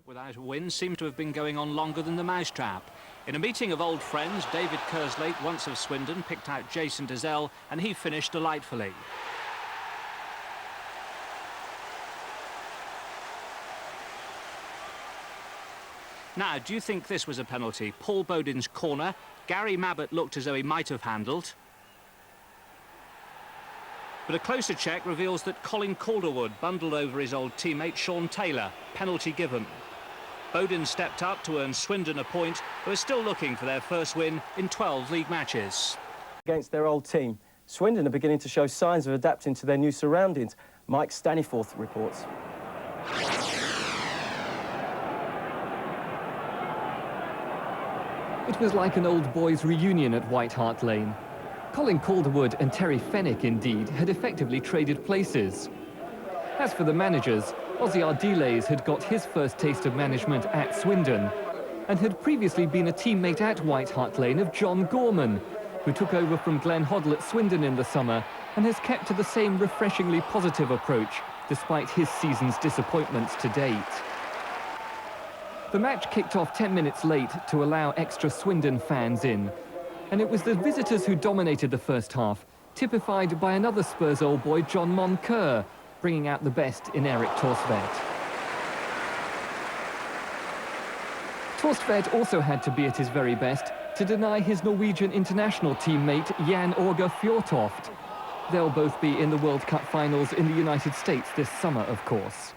Without a win seemed to have been going on longer than the mousetrap. In a meeting of old friends, David Kerslake, once of Swindon, picked out Jason Dezelle, and he finished delightfully. Now, do you think this was a penalty? Paul Bodin's corner. Gary Mabbutt looked as though he might have handled. But a closer check reveals that Colin Calderwood bundled over his old teammate Shaun Taylor. Penalty given. Bodin stepped up to earn Swindon a point, who are still looking for their first win in 12 league matches. Against their old team, Swindon are beginning to show signs of adapting to their new surroundings. Mike Staniforth reports. It was like an old boys' reunion at White Hart Lane. Colin Calderwood and Terry Fenwick, indeed, had effectively traded places. As for the managers, Ozzy Ardiles had got his first taste of management at Swindon and had previously been a teammate at White Hart Lane of John Gorman, who took over from Glenn Hoddle at Swindon in the summer and has kept to the same refreshingly positive approach, despite his season's disappointments to date. The match kicked off 10 minutes late to allow extra Swindon fans in, and it was the visitors who dominated the first half, typified by another Spurs old boy, John Moncur, bringing out the best in Erik Thorstvedt. Thorstvedt also had to be at his very best to deny his Norwegian international teammate Jan Åge Fjørtoft. They'll both be in the World Cup finals in the United States this summer, of course.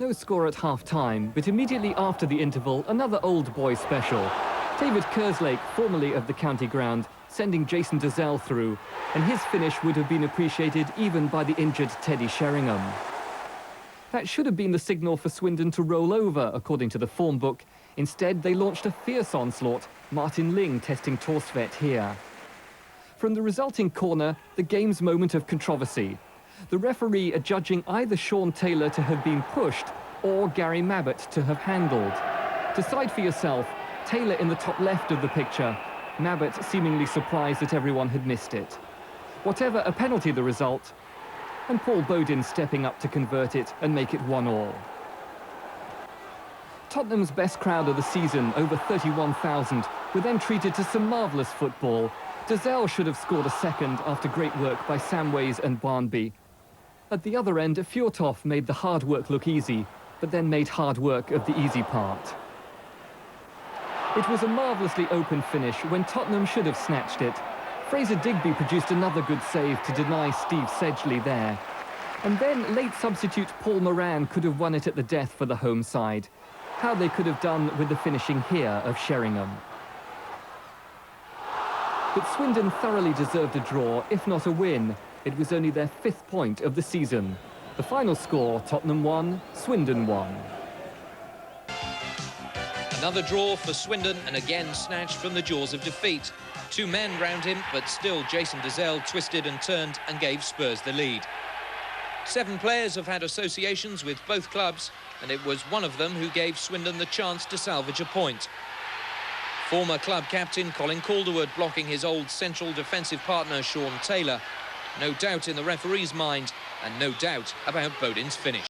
No score at half-time, but immediately after the interval, another old boy special. David Kerslake, formerly of the county ground, sending Jason Dezelle through, and his finish would have been appreciated even by the injured Teddy Sheringham. That should have been the signal for Swindon to roll over, according to the form book. Instead, they launched a fierce onslaught, Martin Ling testing Thorstvedt here. From the resulting corner, the game's moment of controversy. The referee adjudging either Shaun Taylor to have been pushed or Gary Mabbutt to have handled. Decide for yourself. Taylor in the top left of the picture, Mabbutt seemingly surprised that everyone had missed it. Whatever a penalty the result, and Paul Bodin stepping up to convert it and make it 1-1. Tottenham's best crowd of the season, over 31,000, were then treated to some marvellous football. Dezelle should have scored a second after great work by Samways and Barnby. At the other end, Fjørtoft made the hard work look easy, but then made hard work of the easy part. It was a marvellously open finish when Tottenham should have snatched it. Fraser Digby produced another good save to deny Steve Sedgley there. And then late substitute Paul Moran could have won it at the death for the home side. How they could have done with the finishing here of Sheringham. But Swindon thoroughly deserved a draw, if not a win. It was only their 5th point of the season. The final score, Tottenham 1, Swindon 1. Another draw for Swindon, and again snatched from the jaws of defeat. 2 men round him, but still Jason Dezelle twisted and turned and gave Spurs the lead. 7 players have had associations with both clubs, and it was one of them who gave Swindon the chance to salvage a point. Former club captain Colin Calderwood blocking his old central defensive partner Shaun Taylor. No doubt in the referee's mind, and no doubt about Bodin's finish.